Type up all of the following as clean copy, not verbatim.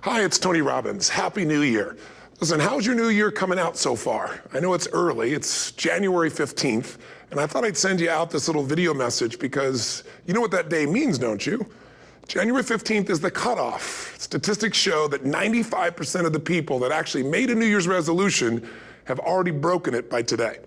Hi, it's Tony Robbins. Happy New Year. Listen, how's your new year coming out so far? I know it's early, it's January 15th, and I thought I'd send you out this little video message because you know what that day means, don't you? January 15th is the cutoff. Statistics show that 95% of the people that actually made a New Year's resolution have already broken it by today.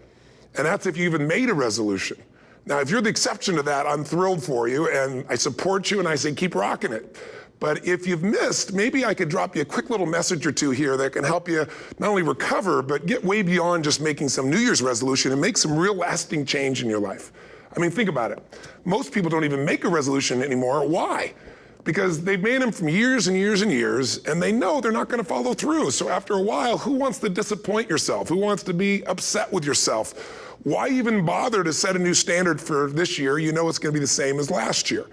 And that's if you even made a resolution. Now, if you're the exception to that, I'm thrilled for you, and I support you, and I say keep rocking it. But if you've missed, maybe I could drop you a quick little message or two here that can help you not only recover, but get way beyond just making some New Year's resolution and make some real lasting change in your life. I mean, think about it. Most people don't even make a resolution anymore. Why? Because they've made them from years and years and years, and they know they're not going to follow through. So after a while, who wants to disappoint yourself? Who wants to be upset with yourself? Why even bother to set a new standard for this year? You know it's going to be the same as last year.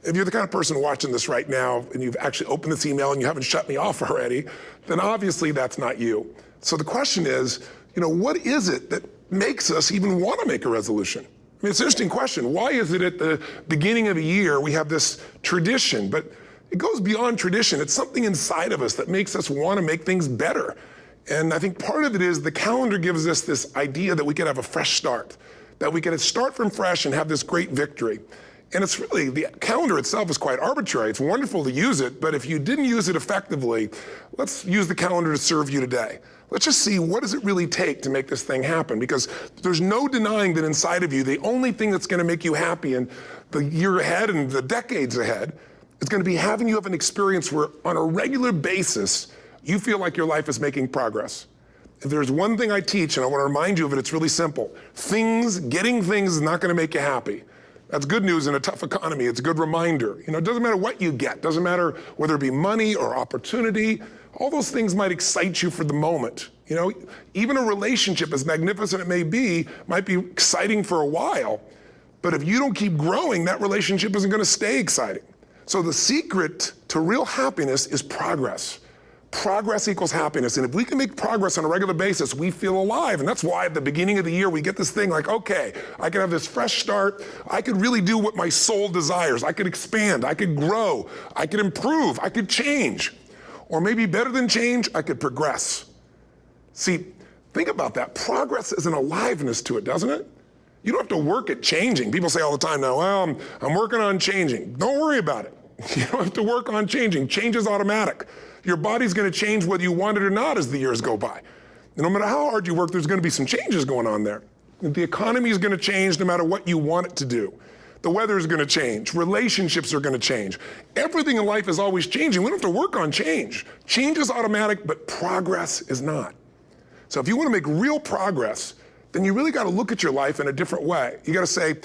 If you're the kind of person watching this right now and you've actually opened this email and you haven't shut me off already, then obviously that's not you. So the question is, what is it that makes us even want to make a resolution? I mean, it's an interesting question. Why is it at the beginning of a year we have this tradition? But it goes beyond tradition. It's something inside of us that makes us want to make things better. And I think part of it is the calendar gives us this idea that we can have a fresh start, that we can start from fresh and have this great victory. And it's really, the calendar itself is quite arbitrary. It's wonderful to use it, but if you didn't use it effectively, let's use the calendar to serve you today. Let's just see, what does it really take to make this thing happen? Because there's no denying that inside of you, the only thing that's gonna make you happy in the year ahead and the decades ahead is gonna be having you have an experience where on a regular basis, you feel like your life is making progress. If there's one thing I teach, and I wanna remind you of it, it's really simple. Getting things is not gonna make you happy. That's good news in a tough economy. It's a good reminder. It doesn't matter what you get. Doesn't matter whether it be money or opportunity. All those things might excite you for the moment. Even a relationship, as magnificent it may be, might be exciting for a while. But if you don't keep growing, that relationship isn't gonna stay exciting. So the secret to real happiness is progress. Progress equals happiness. And if we can make progress on a regular basis, we feel alive. And that's why at the beginning of the year, we get this thing like, okay, I can have this fresh start. I could really do what my soul desires. I could expand. I could grow. I could improve. I could change. Or maybe better than change, I could progress. See, think about that. Progress is an aliveness to it, doesn't it? You don't have to work at changing. People say all the time now, well, I'm working on changing. Don't worry about it. You don't have to work on changing. Change is automatic. Your body's gonna change whether you want it or not as the years go by. And no matter how hard you work, there's gonna be some changes going on there. The economy is gonna change no matter what you want it to do. The weather is gonna change. Relationships are gonna change. Everything in life is always changing. We don't have to work on change. Change is automatic, but progress is not. So if you wanna make real progress, then you really gotta look at your life in a different way. You gotta say,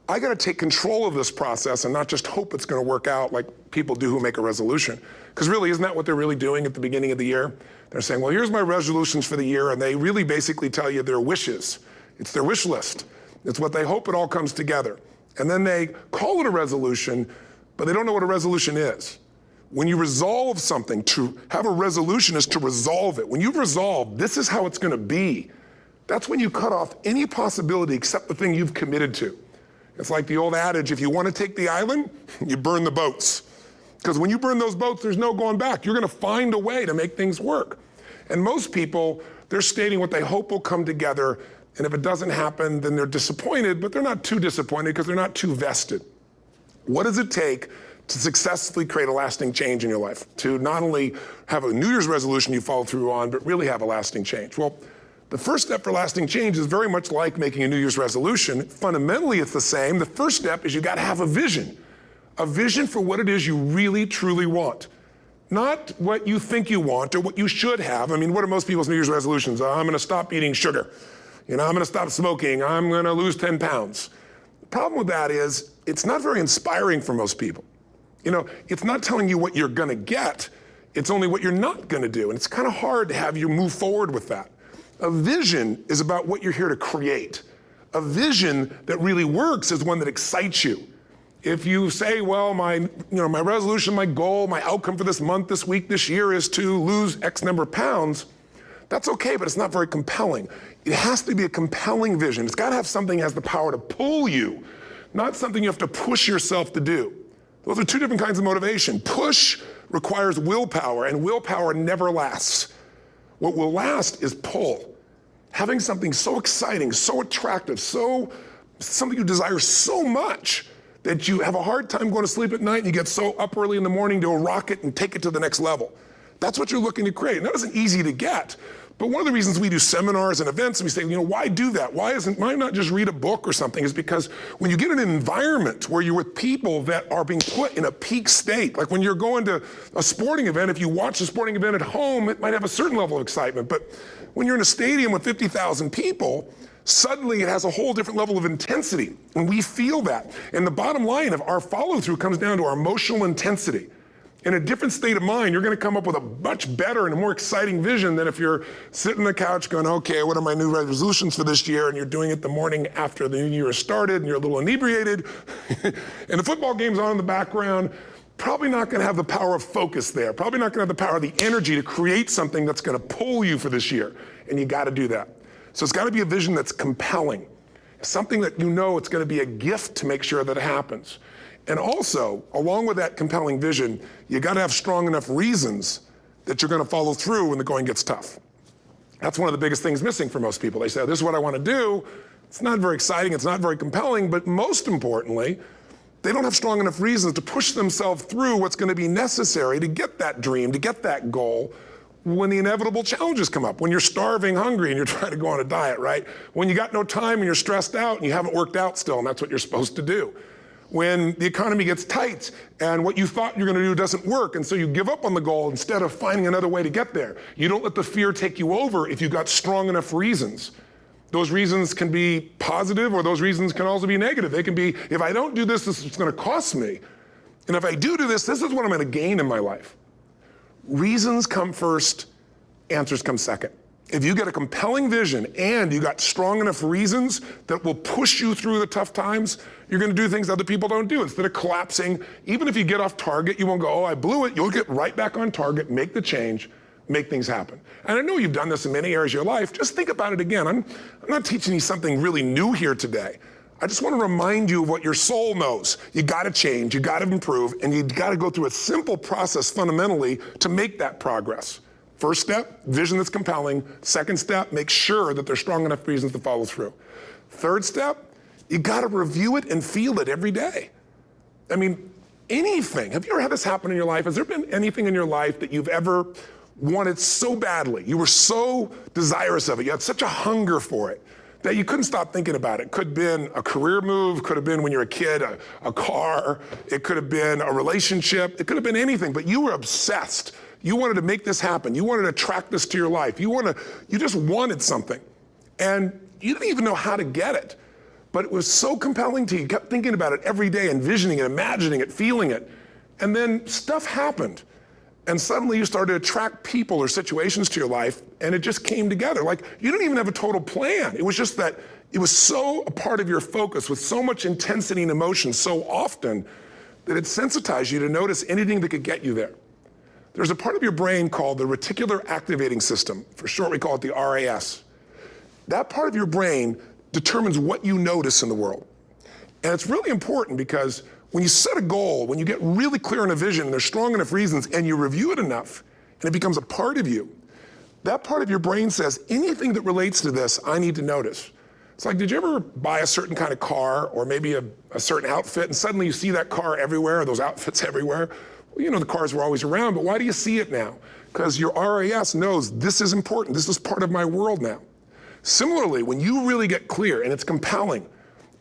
I gotta take control of this process and not just hope it's gonna work out like people do who make a resolution. Because really, isn't that what they're really doing at the beginning of the year? They're saying, well, here's my resolutions for the year, and they really basically tell you their wishes. It's their wish list. It's what they hope it all comes together. And then they call it a resolution, but they don't know what a resolution is. When you resolve something, to have a resolution is to resolve it. When you've resolved, this is how it's gonna be, that's when you cut off any possibility except the thing you've committed to. It's like the old adage, if you want to take the island, you burn the boats. Because when you burn those boats, there's no going back. You're going to find a way to make things work. And most people, they're stating what they hope will come together, and if it doesn't happen, then they're disappointed, but they're not too disappointed because they're not too vested. What does it take to successfully create a lasting change in your life? To not only have a New Year's resolution you follow through on, but really have a lasting change? Well, the first step for lasting change is very much like making a New Year's resolution. Fundamentally, it's the same. The first step is you gotta have a vision for what it is you really, truly want. Not what you think you want or what you should have. I mean, what are most people's New Year's resolutions? I'm gonna stop eating sugar. I'm gonna stop smoking. I'm gonna lose 10 pounds. The problem with that is it's not very inspiring for most people. It's not telling you what you're gonna get. It's only what you're not gonna do. And it's kind of hard to have you move forward with that. A vision is about what you're here to create. A vision that really works is one that excites you. If you say, well, my resolution, my goal, my outcome for this month, this week, this year is to lose X number of pounds, that's okay, but it's not very compelling. It has to be a compelling vision. It's gotta have something that has the power to pull you, not something you have to push yourself to do. Those are two different kinds of motivation. Push requires willpower, and willpower never lasts. What will last is pull. Having something so exciting, so attractive, something you desire so much that you have a hard time going to sleep at night and you get so up early in the morning to rock it and take it to the next level. That's what you're looking to create. And that isn't easy to get. But one of the reasons we do seminars and events and we say, why do that? Why not just read a book or something? Is because when you get in an environment where you're with people that are being put in a peak state, like when you're going to a sporting event, if you watch a sporting event at home, it might have a certain level of excitement. But when you're in a stadium with 50,000 people, suddenly it has a whole different level of intensity. And we feel that. And the bottom line of our follow-through comes down to our emotional intensity. In a different state of mind, you're going to come up with a much better and a more exciting vision than if you're sitting on the couch going, okay, what are my new resolutions for this year? And you're doing it the morning after the new year has started and you're a little inebriated and the football game's on in the background. Probably not going to have the power of focus there. Probably not going to have the power of the energy to create something that's going to pull you for this year. And you got to do that. So it's got to be a vision that's compelling. Something that it's going to be a gift to make sure that it happens. And also, along with that compelling vision, you got to have strong enough reasons that you're going to follow through when the going gets tough. That's one of the biggest things missing for most people. They say, this is what I want to do. It's not very exciting. It's not very compelling. But most importantly, they don't have strong enough reasons to push themselves through what's going to be necessary to get that dream, to get that goal, when the inevitable challenges come up, when you're starving, hungry, and you're trying to go on a diet, right? When you got no time and you're stressed out and you haven't worked out still, and that's what you're supposed to do. When the economy gets tight and what you thought you're going to do doesn't work, and so you give up on the goal instead of finding another way to get there. You don't let the fear take you over if you've got strong enough reasons. Those reasons can be positive, or those reasons can also be negative. They can be, if I don't do this, this is going to cost me. And if I do this, this is what I'm going to gain in my life. Reasons come first, answers come second. If you get a compelling vision and you got strong enough reasons that will push you through the tough times, you're going to do things other people don't do. Instead of collapsing, even if you get off target, you won't go, oh, I blew it. You'll get right back on target, make the change, make things happen. And I know you've done this in many areas of your life. Just think about it again. I'm not teaching you something really new here today. I just want to remind you of what your soul knows. You got to change, you got to improve, and you got to go through a simple process fundamentally to make that progress. First step, vision that's compelling. Second step, make sure that there's strong enough reasons to follow through. Third step, you got to review it and feel it every day. I mean, anything. Have you ever had this happen in your life? Has there been anything in your life that you've ever wanted so badly? You were so desirous of it. You had such a hunger for it that you couldn't stop thinking about it. Could have been a career move, could have been when you were a kid, a car, it could have been a relationship, it could have been anything, but you were obsessed. You wanted to make this happen. You wanted to attract this to your life. You just wanted something. And you didn't even know how to get it. But it was so compelling to you. You kept thinking about it every day, envisioning it, imagining it, feeling it. And then stuff happened. And suddenly you started to attract people or situations to your life, and it just came together. Like, you didn't even have a total plan. It was just that it was so a part of your focus with so much intensity and emotion so often that it sensitized you to notice anything that could get you there. There's a part of your brain called the reticular activating system. For short, we call it the RAS. That part of your brain determines what you notice in the world. And it's really important because when you set a goal, when you get really clear on a vision, and there's strong enough reasons, and you review it enough, and it becomes a part of you, that part of your brain says, anything that relates to this, I need to notice. It's like, did you ever buy a certain kind of car or maybe a certain outfit, and suddenly you see that car everywhere, or those outfits everywhere? Well, the cars were always around, but why do you see it now? Because your RAS knows this is important. This is part of my world now. Similarly, when you really get clear and it's compelling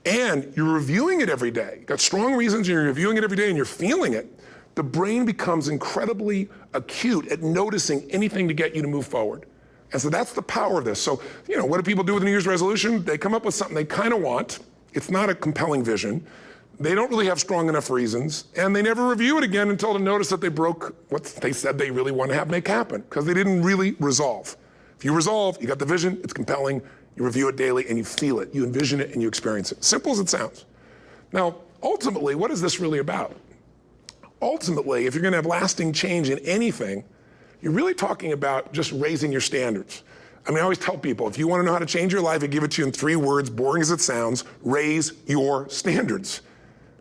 and you're reviewing it every day, you've got strong reasons and you're reviewing it every day and you're feeling it, the brain becomes incredibly acute at noticing anything to get you to move forward. And so that's the power of this. So, what do people do with a New Year's resolution? They come up with something they kind of want. It's not a compelling vision. They don't really have strong enough reasons, and they never review it again until they notice that they broke what they said they really want to have make happen, because they didn't really resolve. If you resolve, you got the vision, it's compelling, you review it daily, and you feel it, you envision it, and you experience it. Simple as it sounds. Now, ultimately, what is this really about? Ultimately, if you're going to have lasting change in anything, you're really talking about just raising your standards. I always tell people, if you want to know how to change your life, I give it to you in 3 words, boring as it sounds: raise your standards.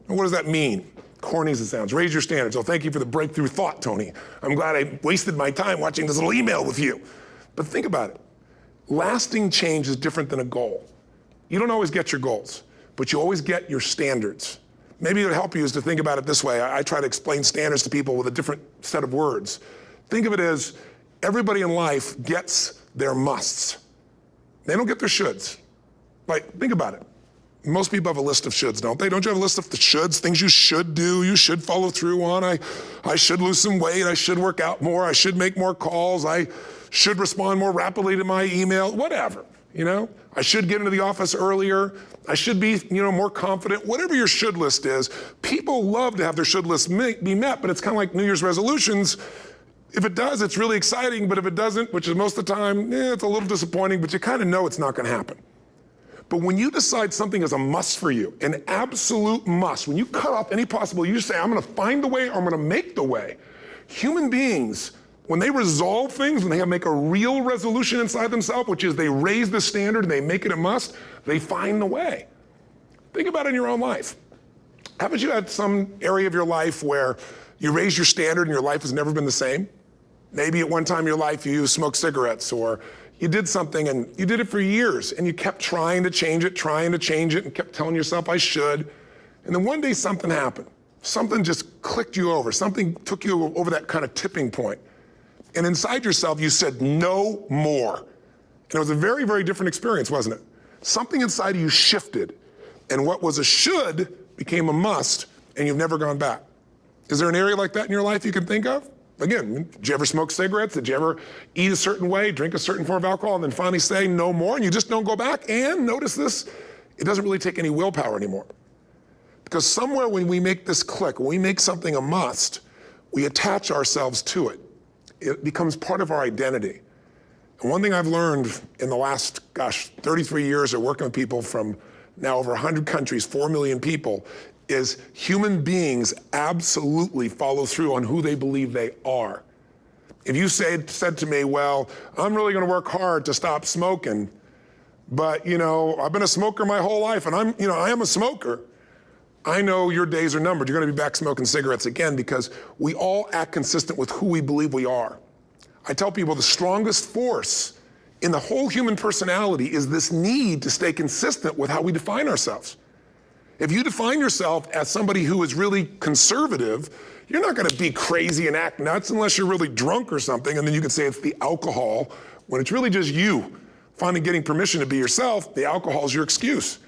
And what does that mean? Corny as it sounds. Raise your standards. Oh, thank you for the breakthrough thought, Tony. I'm glad I wasted my time watching this little email with you. But think about it. Lasting change is different than a goal. You don't always get your goals, but you always get your standards. Maybe it would help you is to think about it this way. I try to explain standards to people with a different set of words. Think of it as everybody in life gets their musts. They don't get their shoulds. Like, think about it. Most people have a list of shoulds, don't they? Don't you have a list of the shoulds, things you should do, you should follow through on? I should lose some weight, I should work out more, I should make more calls, I should respond more rapidly to my email, whatever, you know? I should get into the office earlier, I should be, more confident, whatever your should list is. People love to have their should list be met, but it's kind of like New Year's resolutions. If it does, it's really exciting, but if it doesn't, which is most of the time, it's a little disappointing, but you kind of know it's not gonna happen. But when you decide something is a must for you, an absolute must, when you cut off any possible, you just say, I'm gonna find the way or I'm gonna make the way. Human beings, when they resolve things, when they make a real resolution inside themselves, which is they raise the standard and they make it a must, they find the way. Think about it in your own life. Haven't you had some area of your life where you raise your standard and your life has never been the same? Maybe at one time in your life you smoked cigarettes, or you did something and you did it for years and you kept trying to change it and kept telling yourself I should. And then one day something happened. Something just clicked you over. Something took you over that kind of tipping point. And inside yourself you said no more. And it was a very, very different experience, wasn't it? Something inside of you shifted and what was a should became a must and you've never gone back. Is there an area like that in your life you can think of? Again, did you ever smoke cigarettes? Did you ever eat a certain way, drink a certain form of alcohol, and then finally say no more, and you just don't go back? And notice this, it doesn't really take any willpower anymore. Because somewhere when we make this click, when we make something a must, we attach ourselves to it. It becomes part of our identity. And one thing I've learned in the last, 33 years of working with people from now over 100 countries, 4 million people, is human beings absolutely follow through on who they believe they are. If you said to me, well, I'm really gonna work hard to stop smoking, but I've been a smoker my whole life and I am a smoker, I know your days are numbered. You're gonna be back smoking cigarettes again because we all act consistent with who we believe we are. I tell people the strongest force in the whole human personality is this need to stay consistent with how we define ourselves. If you define yourself as somebody who is really conservative, you're not gonna be crazy and act nuts unless you're really drunk or something, and then you can say it's the alcohol, when it's really just you finally getting permission to be yourself. The alcohol is your excuse.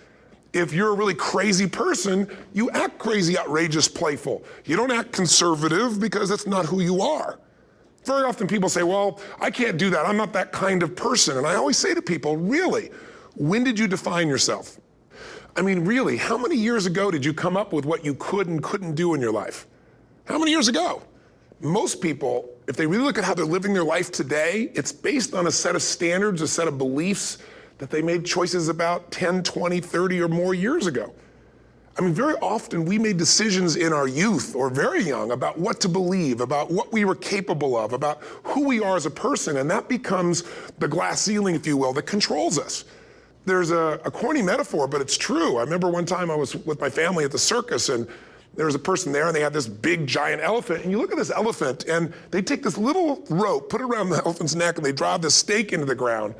If you're a really crazy person, you act crazy, outrageous, playful. You don't act conservative because that's not who you are. Very often people say, well, I can't do that, I'm not that kind of person. And I always say to people, really, when did you define yourself? I mean, really, how many years ago did you come up with what you could and couldn't do in your life? How many years ago? Most people, if they really look at how they're living their life today, it's based on a set of standards, a set of beliefs that they made choices about 10, 20, 30 or more years ago. I mean, very often we made decisions in our youth or very young about what to believe, about what we were capable of, about who we are as a person, and that becomes the glass ceiling, if you will, that controls us. There's a corny metaphor, but it's true. I remember one time I was with my family at the circus and there was a person there and they had this big giant elephant, and you look at this elephant and they take this little rope, put it around the elephant's neck, and they drive this stake into the ground.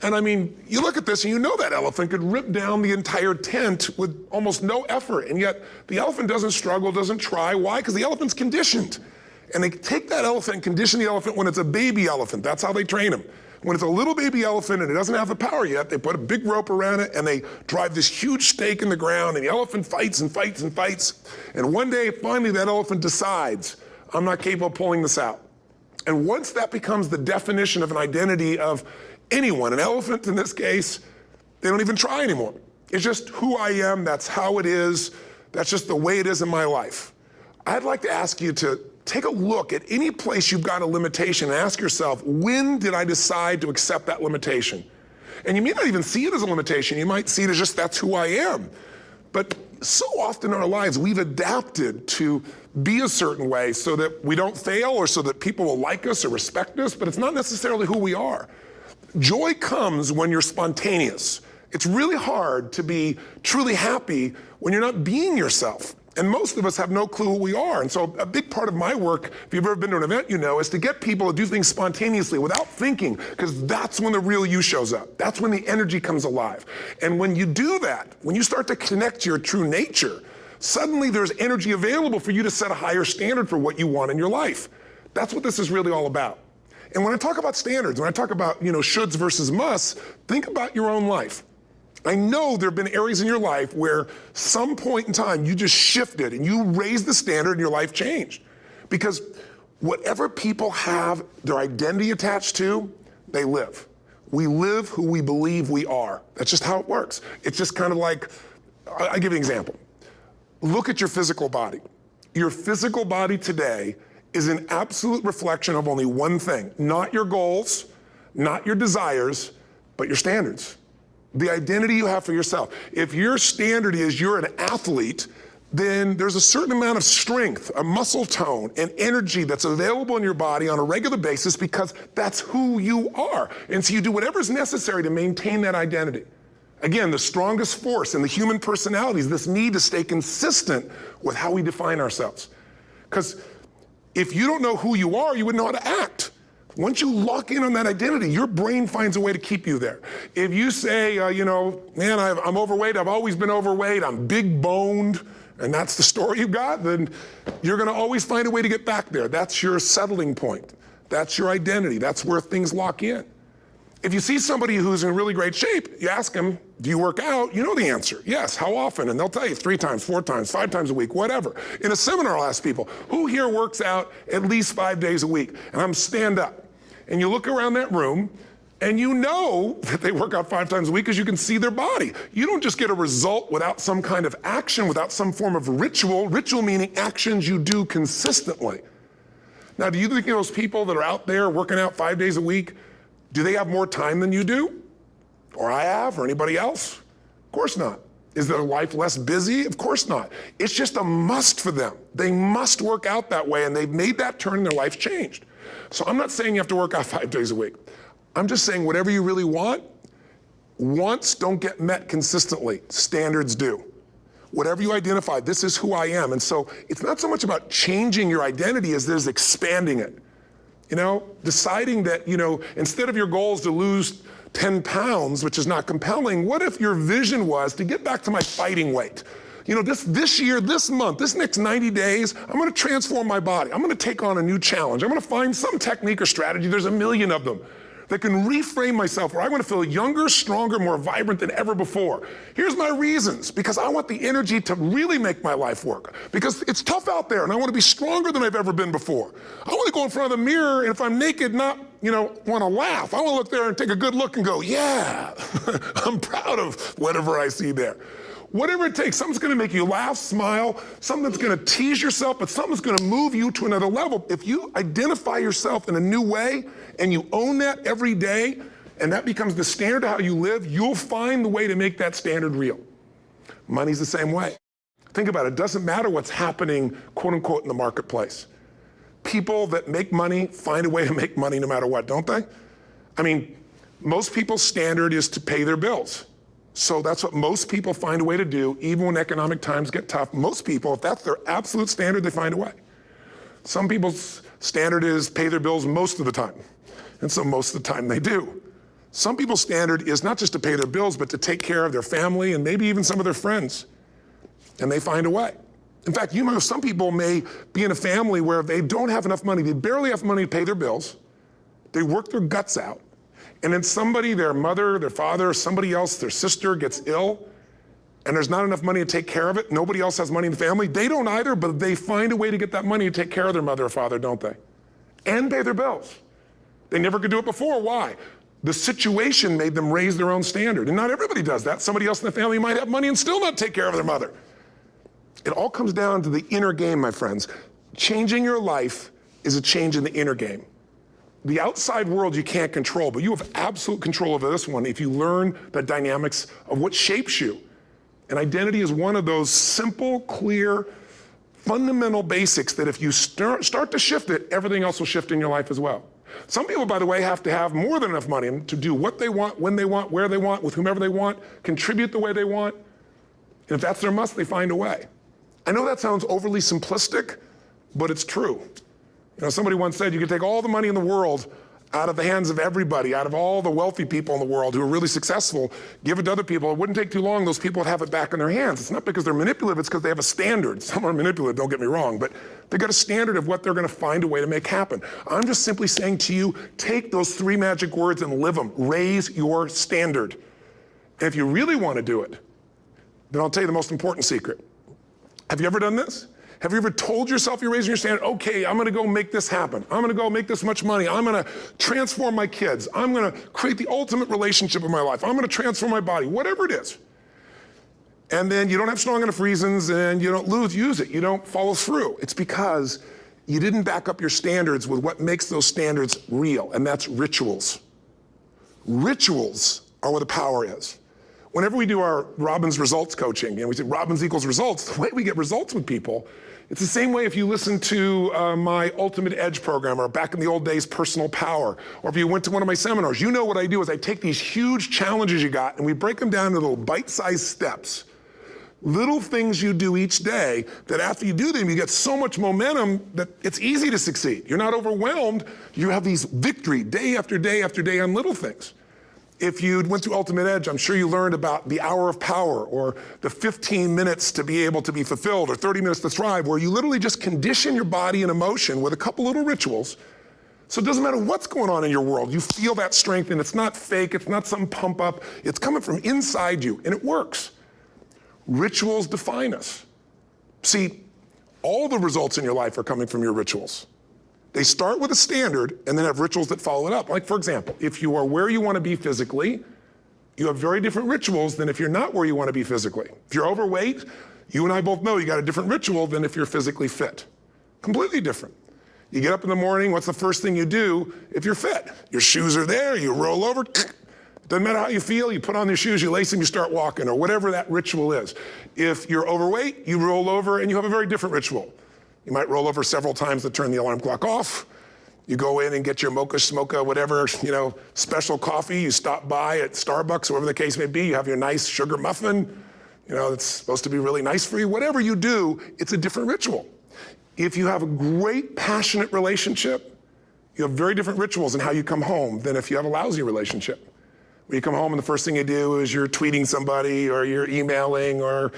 And I mean, you look at this and you know that elephant could rip down the entire tent with almost no effort, and yet the elephant doesn't struggle, doesn't try. Why? Because the elephant's conditioned. And they take that elephant and condition the elephant when it's a baby elephant. That's how they train him. When it's a little baby elephant and it doesn't have the power yet, they put a big rope around it and they drive this huge stake in the ground, and the elephant fights and fights and fights. And one day, finally, that elephant decides, I'm not capable of pulling this out. And once that becomes the definition of an identity of anyone, an elephant in this case, they don't even try anymore. It's just who I am, that's how it is, that's just the way it is in my life. I'd like to ask you to take a look at any place you've got a limitation and ask yourself, when did I decide to accept that limitation? And you may not even see it as a limitation. You might see it as just that's who I am. But so often in our lives, we've adapted to be a certain way so that we don't fail or so that people will like us or respect us, but it's not necessarily who we are. Joy comes when you're spontaneous. It's really hard to be truly happy when you're not being yourself. And most of us have no clue who we are. And so a big part of my work, if you've ever been to an event, you know, is to get people to do things spontaneously without thinking, because that's when the real you shows up. That's when the energy comes alive. And when you do that, when you start to connect to your true nature, suddenly there's energy available for you to set a higher standard for what you want in your life. That's what this is really all about. And when I talk about standards, when I talk about, you know, shoulds versus musts, think about your own life. I know there have been areas in your life where some point in time you just shifted and you raised the standard and your life changed. Because whatever people have their identity attached to, they live. We live who we believe we are. That's just how it works. It's just kind of like, I'll give you an example. Look at your physical body. Your physical body today is an absolute reflection of only one thing, not your goals, not your desires, but your standards. The identity you have for yourself. If your standard is you're an athlete, then there's a certain amount of strength, a muscle tone, and energy that's available in your body on a regular basis because that's who you are. And so you do whatever's necessary to maintain that identity. Again, the strongest force in the human personality is this need to stay consistent with how we define ourselves. Because if you don't know who you are, you wouldn't know how to act. Once you lock in on that identity, your brain finds a way to keep you there. If you say, you know, man, I'm overweight, I've always been overweight, I'm big boned, and that's the story you've got, then you're gonna always find a way to get back there. That's your settling point. That's your identity. That's where things lock in. If you see somebody who's in really great shape, you ask them, do you work out? You know the answer. Yes, how often? And they'll tell you 3 times, 4 times, 5 times a week, whatever. In a seminar, I'll ask people, who here works out at least 5 days a week? And I'm stand up. And you look around that room, and you know that they work out 5 times a week because you can see their body. You don't just get a result without some kind of action, without some form of ritual. Ritual meaning actions you do consistently. Now, do you think those people that are out there working out 5 days a week, do they have more time than you do? Or I have, or anybody else? Of course not. Is their life less busy? Of course not. It's just a must for them. They must work out that way, and they've made that turn and their life's changed. So I'm not saying you have to work out 5 days a week. I'm just saying whatever you really want, wants don't get met consistently. Standards do. Whatever you identify, this is who I am. And so it's not so much about changing your identity as there's expanding it. You know, deciding that, you know, instead of your goals to lose 10 pounds, which is not compelling, what if your vision was to get back to my fighting weight? You know, this year, this month, this next 90 days, I'm gonna transform my body. I'm gonna take on a new challenge. I'm gonna find some technique or strategy, there's a million of them, that can reframe myself where I wanna feel younger, stronger, more vibrant than ever before. Here's my reasons, because I want the energy to really make my life work. Because it's tough out there and I wanna be stronger than I've ever been before. I wanna go in front of the mirror and if I'm naked, not, you know, wanna laugh. I wanna look there and take a good look and go, yeah, I'm proud of whatever I see there. Whatever it takes, something's gonna make you laugh, smile, something that's gonna tease yourself, but something's gonna move you to another level. If you identify yourself in a new way and you own that every day, and that becomes the standard of how you live, you'll find the way to make that standard real. Money's the same way. Think about it, it doesn't matter what's happening, quote unquote, in the marketplace. People that make money find a way to make money no matter what, don't they? I mean, most people's standard is to pay their bills. So that's what most people find a way to do, even when economic times get tough. Most people, if that's their absolute standard, they find a way. Some people's standard is pay their bills most of the time. And so most of the time they do. Some people's standard is not just to pay their bills, but to take care of their family and maybe even some of their friends. And they find a way. In fact, you know, some people may be in a family where they don't have enough money, they barely have money to pay their bills. They work their guts out. And then somebody, their mother, their father, somebody else, their sister gets ill, and there's not enough money to take care of it. Nobody else has money in the family. They don't either, but they find a way to get that money to take care of their mother or father, don't they? And pay their bills. They never could do it before. Why? The situation made them raise their own standard. And not everybody does that. Somebody else in the family might have money and still not take care of their mother. It all comes down to the inner game, my friends. Changing your life is a change in the inner game. The outside world you can't control, but you have absolute control over this one if you learn the dynamics of what shapes you. And identity is one of those simple, clear, fundamental basics that if you start to shift it, everything else will shift in your life as well. Some people, by the way, have to have more than enough money to do what they want, when they want, where they want, with whomever they want, contribute the way they want. And if that's their must, they find a way. I know that sounds overly simplistic, but it's true. You know, somebody once said you could take all the money in the world out of the hands of everybody, out of all the wealthy people in the world who are really successful, give it to other people. It wouldn't take too long, those people would have it back in their hands. It's not because they're manipulative, it's because they have a standard. Some are manipulative, don't get me wrong, but they've got a standard of what they're gonna find a way to make happen. I'm just simply saying to you, take those 3 magic words and live them. Raise your standard. And if you really wanna do it, then I'll tell you the most important secret. Have you ever done this? Have you ever told yourself you're raising your standard? Okay, I'm gonna go make this happen. I'm gonna go make this much money. I'm gonna transform my kids. I'm gonna create the ultimate relationship in my life. I'm gonna transform my body, whatever it is. And then you don't have strong enough reasons and you don't use it. You don't follow through. It's because you didn't back up your standards with what makes those standards real, and that's rituals. Rituals are where the power is. Whenever we do our Robbins results coaching, and we say Robbins equals results, the way we get results with people, it's the same way if you listen to my Ultimate Edge program, or back in the old days, Personal Power, or if you went to one of my seminars. You know what I do is I take these huge challenges you got and we break them down into little bite-sized steps. Little things you do each day that after you do them, you get so much momentum that it's easy to succeed. You're not overwhelmed. You have these victory day after day after day on little things. If you went through Ultimate Edge, I'm sure you learned about the hour of power, or the 15 minutes to be able to be fulfilled, or 30 minutes to thrive, where you literally just condition your body and emotion with a couple little rituals. So it doesn't matter what's going on in your world, you feel that strength, and it's not fake, it's not some pump up, it's coming from inside you, and it works. Rituals define us. See, all the results in your life are coming from your rituals. They start with a standard and then have rituals that follow it up. Like, for example, if you are where you want to be physically, you have very different rituals than if you're not where you want to be physically. If you're overweight, you and I both know you got a different ritual than if you're physically fit. Completely different. You get up in the morning, what's the first thing you do if you're fit? Your shoes are there, you roll over, doesn't matter how you feel, you put on your shoes, you lace them, you start walking, or whatever that ritual is. If you're overweight, you roll over and you have a very different ritual. You might roll over several times to turn the alarm clock off. You go in and get your mocha, smocha, whatever, special coffee. You stop by at Starbucks, whatever the case may be. You have your nice sugar muffin. It's supposed to be really nice for you. Whatever you do, it's a different ritual. If you have a great, passionate relationship, you have very different rituals in how you come home than if you have a lousy relationship. When you come home and the first thing you do is you're tweeting somebody, or you're emailing, or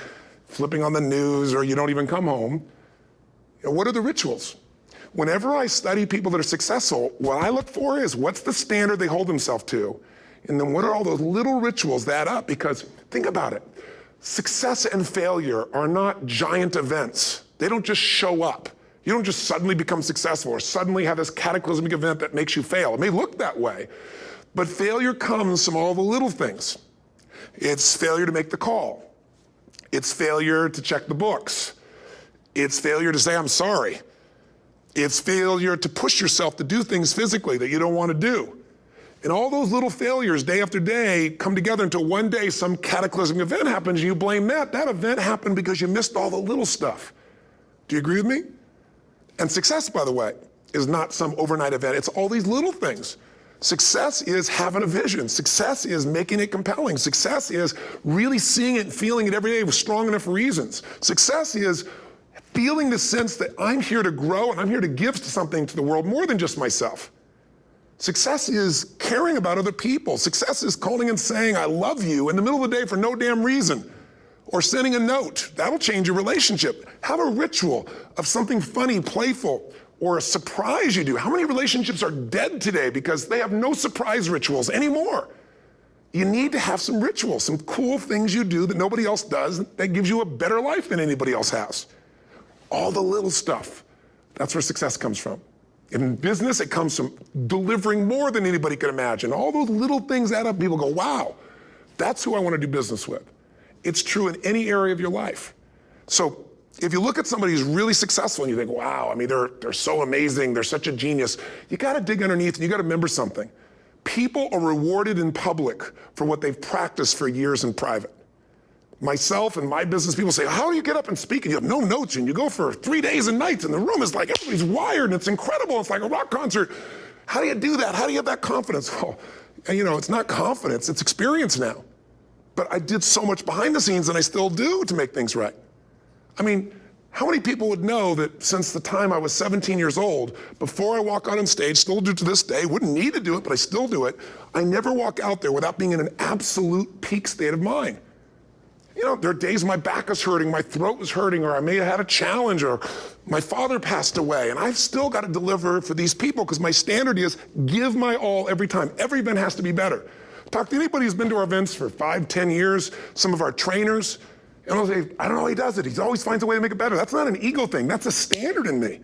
flipping on the news, or you don't even come home. What are the rituals? Whenever I study people that are successful, what I look for is what's the standard they hold themselves to, and then what are all those little rituals that add up? Because think about it. Success and failure are not giant events. They don't just show up. You don't just suddenly become successful or suddenly have this cataclysmic event that makes you fail. It may look that way, but failure comes from all the little things. It's failure to make the call. It's failure to check the books. It's failure to say, I'm sorry. It's failure to push yourself to do things physically that you don't want to do. And all those little failures day after day come together until one day some cataclysmic event happens and you blame that. That event happened because you missed all the little stuff. Do you agree with me? And success, by the way, is not some overnight event. It's all these little things. Success is having a vision. Success is making it compelling. Success is really seeing it and feeling it every day with strong enough reasons. Success is feeling the sense that I'm here to grow and I'm here to give something to the world more than just myself. Success is caring about other people. Success is calling and saying, I love you in the middle of the day for no damn reason. Or sending a note. That'll change your relationship. Have a ritual of something funny, playful, or a surprise you do. How many relationships are dead today because they have no surprise rituals anymore? You need to have some rituals, some cool things you do that nobody else does that gives you a better life than anybody else has. All the little stuff, that's where success comes from. In business, it comes from delivering more than anybody could imagine. All those little things add up. People go, wow, that's who I want to do business with. It's true in any area of your life. So if you look at somebody who's really successful and you think, wow, they're so amazing, they're such a genius, you got to dig underneath and you got to remember something. People are rewarded in public for what they've practiced for years in private. Myself and my business people say, how do you get up and speak? And you have no notes and you go for 3 days and nights and the room is like, everybody's wired and it's incredible. It's like a rock concert. How do you do that? How do you have that confidence? Oh, it's not confidence, it's experience now. But I did so much behind the scenes and I still do to make things right. How many people would know that since the time I was 17 years old, before I walk out on stage, still do to this day, wouldn't need to do it, but I still do it, I never walk out there without being in an absolute peak state of mind. You know, there are days my back is hurting, my throat was hurting, or I may have had a challenge, or my father passed away, and I've still got to deliver for these people because my standard is give my all every time. Every event has to be better. Talk to anybody who's been to our events for 5, 10 years, some of our trainers, and I'll say, I don't know how he does it. He always finds a way to make it better. That's not an ego thing. That's a standard in me.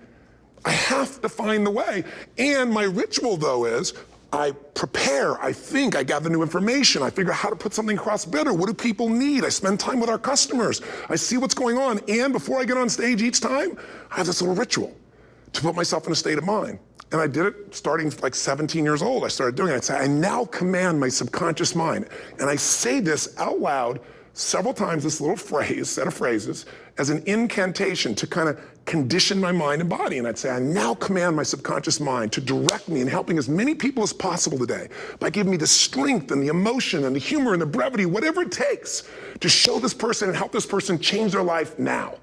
I have to find the way. And my ritual, though, is I prepare, I think, I gather new information, I figure out how to put something across better. What do people need? I spend time with our customers. I see what's going on. And before I get on stage each time, I have this little ritual to put myself in a state of mind. And I did it starting like 17 years old. I started doing it. I'd say, I now command my subconscious mind. And I say this out loud several times, this little phrase, set of phrases, as an incantation to kind of condition my mind and body. And I'd say, I now command my subconscious mind to direct me in helping as many people as possible today by giving me the strength and the emotion and the humor and the brevity, whatever it takes to show this person and help this person change their life now.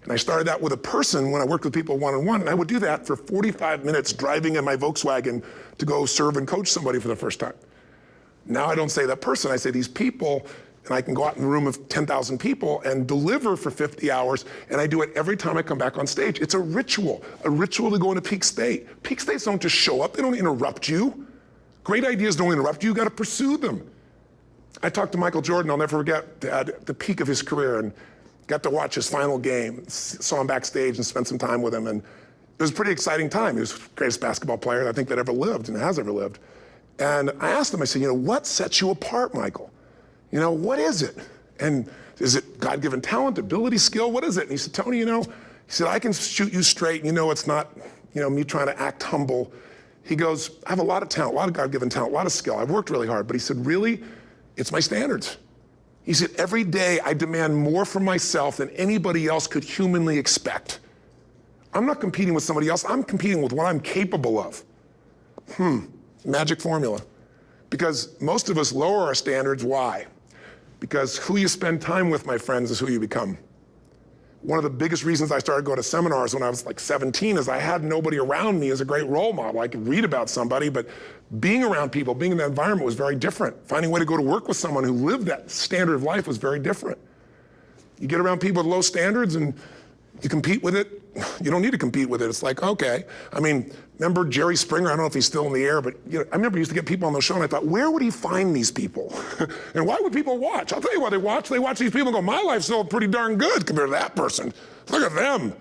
And I started that with a person when I worked with people one-on-one, and I would do that for 45 minutes driving in my Volkswagen to go serve and coach somebody for the first time. Now I don't say that person, I say these people, and I can go out in a room of 10,000 people and deliver for 50 hours, and I do it every time I come back on stage. It's a ritual to go into peak state. Peak states don't just show up, they don't interrupt you. Great ideas don't interrupt you, you gotta pursue them. I talked to Michael Jordan, I'll never forget, at the peak of his career, and got to watch his final game, saw him backstage and spent some time with him, and it was a pretty exciting time. He was the greatest basketball player I think that ever lived and has ever lived. And I asked him, I said, what sets you apart, Michael? What is it? And is it God-given talent, ability, skill? What is it? And he said, Tony, he said, I can shoot you straight. It's not, me trying to act humble. He goes, I have a lot of talent, a lot of God-given talent, a lot of skill. I've worked really hard. But he said, really, it's my standards. He said, every day I demand more from myself than anybody else could humanly expect. I'm not competing with somebody else. I'm competing with what I'm capable of. Magic formula. Because most of us lower our standards. Why? Because who you spend time with, my friends, is who you become. One of the biggest reasons I started going to seminars when I was like 17 is I had nobody around me as a great role model. I could read about somebody, but being around people, being in that environment was very different. Finding a way to go to work with someone who lived that standard of life was very different. You get around people with low standards and you compete with it. You don't need to compete with it. It's like, okay. Remember Jerry Springer? I don't know if he's still in the air, but I remember he used to get people on the show and I thought, where would he find these people? And why would people watch? I'll tell you why they watch. They watch these people and go, my life's still pretty darn good compared to that person. Look at them.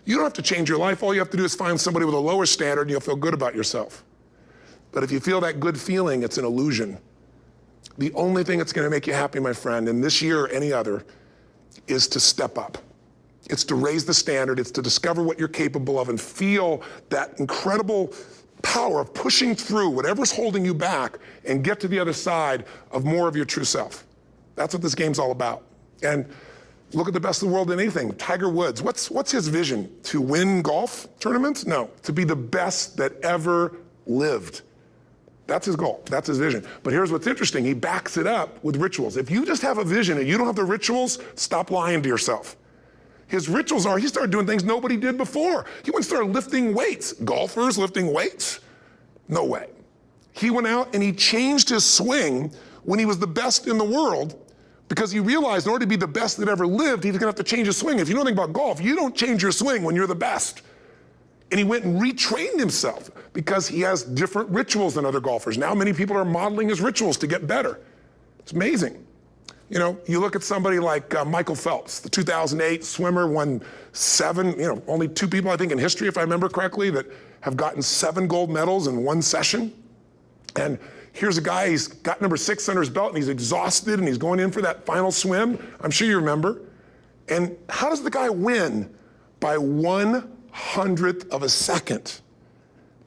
You don't have to change your life. All you have to do is find somebody with a lower standard and you'll feel good about yourself. But if you feel that good feeling, it's an illusion. The only thing that's gonna make you happy, my friend, and this year or any other, is to step up. It's to raise the standard, it's to discover what you're capable of and feel that incredible power of pushing through whatever's holding you back and get to the other side of more of your true self. That's what this game's all about. And look at the best in the world in anything. Tiger Woods, what's his vision? To win golf tournaments? No, to be the best that ever lived. That's his goal, that's his vision. But here's what's interesting, he backs it up with rituals. If you just have a vision and you don't have the rituals, stop lying to yourself. His rituals are, he started doing things nobody did before. He went and started lifting weights. Golfers lifting weights? No way. He went out and he changed his swing when he was the best in the world because he realized in order to be the best that ever lived, he was gonna have to change his swing. If you know anything about golf, you don't change your swing when you're the best. And he went and retrained himself because he has different rituals than other golfers. Now many people are modeling his rituals to get better. It's amazing. You look at somebody like Michael Phelps, the 2008 swimmer, won 7, only 2 people I think in history, if I remember correctly, that have gotten 7 gold medals in one session. And here's a guy, he's got number 6 under his belt and he's exhausted and he's going in for that final swim. I'm sure you remember. And how does the guy win? By 1/100th of a second.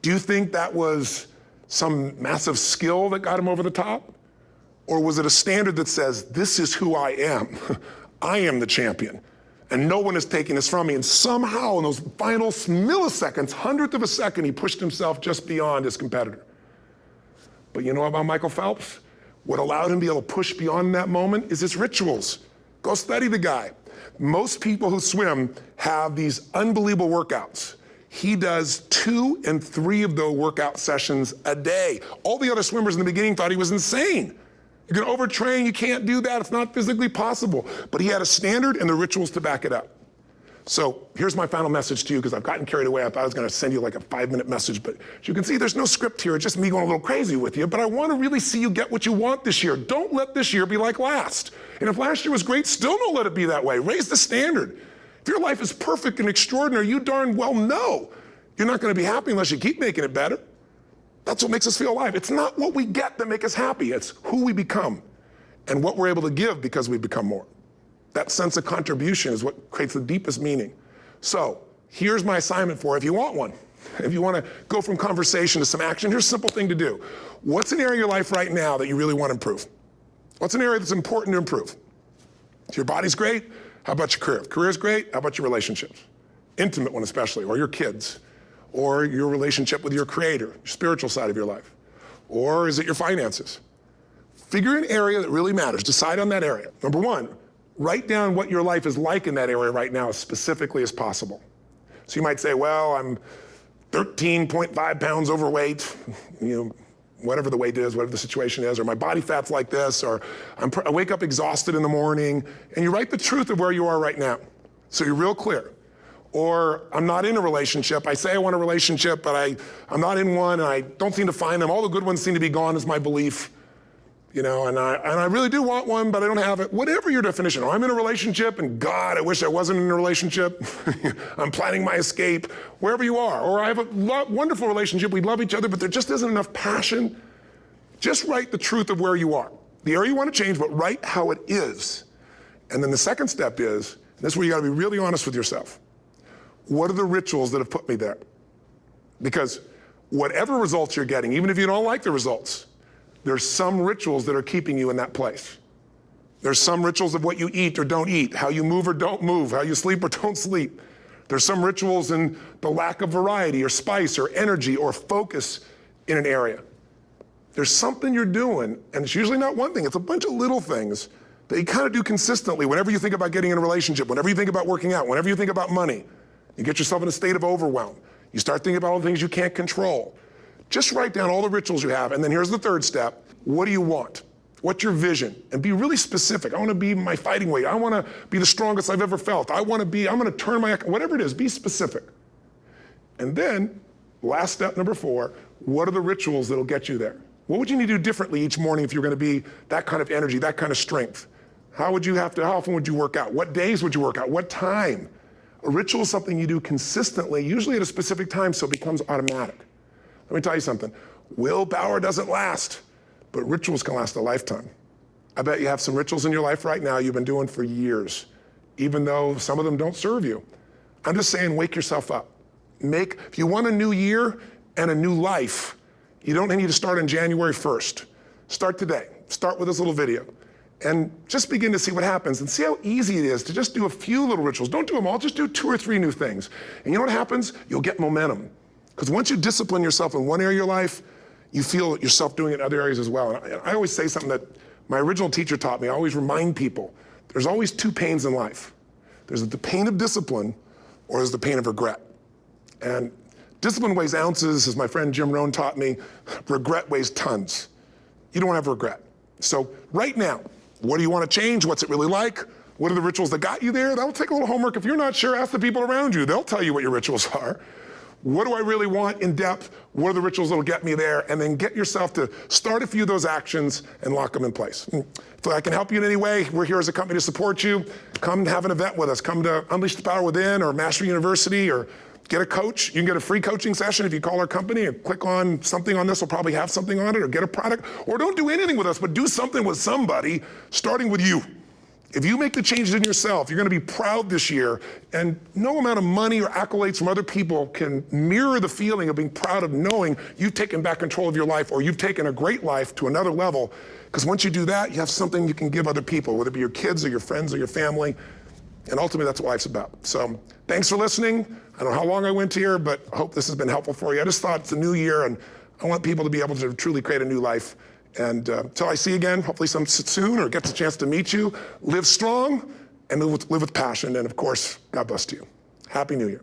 Do you think that was some massive skill that got him over the top? Or was it a standard that says, this is who I am. I am the champion. And no one is taking this from me. And somehow in those final milliseconds, 100th of a second, he pushed himself just beyond his competitor. But you know about Michael Phelps? What allowed him to be able to push beyond that moment is his rituals. Go study the guy. Most people who swim have these unbelievable workouts. He does 2 and 3 of those workout sessions a day. All the other swimmers in the beginning thought he was insane. You're gonna overtrain, you can't do that, it's not physically possible. But he had a standard and the rituals to back it up. So here's my final message to you, because I've gotten carried away. I thought I was gonna send you like a 5-minute message, but as you can see, there's no script here, it's just me going a little crazy with you, but I wanna really see you get what you want this year. Don't let this year be like last. And if last year was great, still don't let it be that way. Raise the standard. If your life is perfect and extraordinary, you darn well know you're not gonna be happy unless you keep making it better. That's what makes us feel alive. It's not what we get that makes us happy, it's who we become and what we're able to give because we become more. That sense of contribution is what creates the deepest meaning. So here's my assignment for you, if you want one. If you wanna go from conversation to some action, here's a simple thing to do. What's an area of your life right now that you really wanna improve? What's an area that's important to improve? If your body's great, how about your career? If career's great, how about your relationships? Intimate one especially, or your kids, or your relationship with your creator, your spiritual side of your life. Or is it your finances? Figure an area that really matters, decide on that area. Number 1, write down what your life is like in that area right now as specifically as possible. So you might say, well, I'm 13.5 pounds overweight, whatever the weight is, whatever the situation is, or my body fat's like this, or I wake up exhausted in the morning, and you write the truth of where you are right now. So you're real clear. Or I'm not in a relationship. I say I want a relationship, but I'm not in one, and I don't seem to find them. All the good ones seem to be gone is my belief. And I really do want one, but I don't have it. Whatever your definition, or I'm in a relationship, and God, I wish I wasn't in a relationship. I'm planning my escape, wherever you are. Or I have a wonderful relationship, we love each other, but there just isn't enough passion. Just write the truth of where you are. The area you want to change, but write how it is. And then the second step is, and this is where you gotta be really honest with yourself. What are the rituals that have put me there? Because whatever results you're getting, even if you don't like the results, there's some rituals that are keeping you in that place. There's some rituals of what you eat or don't eat, how you move or don't move, how you sleep or don't sleep. There's some rituals in the lack of variety or spice or energy or focus in an area. There's something you're doing, and it's usually not one thing, it's a bunch of little things that you kind of do consistently whenever you think about getting in a relationship, whenever you think about working out, whenever you think about money. You get yourself in a state of overwhelm. You start thinking about all the things you can't control. Just write down all the rituals you have, and then here's the third step. What do you want? What's your vision? And be really specific. I wanna be my fighting weight. I wanna be the strongest I've ever felt. I'm gonna turn whatever it is, be specific. And then, last step, number 4, what are the rituals that'll get you there? What would you need to do differently each morning if you're gonna be that kind of energy, that kind of strength? How often would you work out? What days would you work out? What time? A ritual is something you do consistently, usually at a specific time, so it becomes automatic. Let me tell you something. Willpower doesn't last, but rituals can last a lifetime. I bet you have some rituals in your life right now you've been doing for years, even though some of them don't serve you. I'm just saying, wake yourself up. If you want a new year and a new life, you don't need to start on January 1st. Start today. Start with this little video. And just begin to see what happens and see how easy it is to just do a few little rituals. Don't do them all, just do 2 or 3 new things. And you know what happens? You'll get momentum. Because once you discipline yourself in one area of your life, you feel yourself doing it in other areas as well. And I always say something that my original teacher taught me. I always remind people, there's always 2 pains in life. There's the pain of discipline, or there's the pain of regret. And discipline weighs ounces, as my friend Jim Rohn taught me. Regret weighs tons. You don't have regret. So right now, what do you want to change? What's it really like? What are the rituals that got you there? That'll take a little homework. If you're not sure, ask the people around you. They'll tell you what your rituals are. What do I really want in depth? What are the rituals that'll get me there? And then get yourself to start a few of those actions and lock them in place. If I can help you in any way, we're here as a company to support you. Come have an event with us. Come to Unleash the Power Within or Mastery University, or get a coach. You can get a free coaching session if you call our company and click on something on this. Will probably have something on it, or get a product. Or don't do anything with us, but do something with somebody, starting with you. If you make the changes in yourself, you're gonna be proud this year, and no amount of money or accolades from other people can mirror the feeling of being proud of knowing you've taken back control of your life, or you've taken a great life to another level. Because once you do that, you have something you can give other people, whether it be your kids or your friends or your family. And ultimately, that's what life's about. So thanks for listening. I don't know how long I went here, but I hope this has been helpful for you. I just thought it's a new year, and I want people to be able to truly create a new life. And until I see you again, hopefully soon, or gets a chance to meet you, live strong and live with passion. And of course, God bless to you. Happy New Year.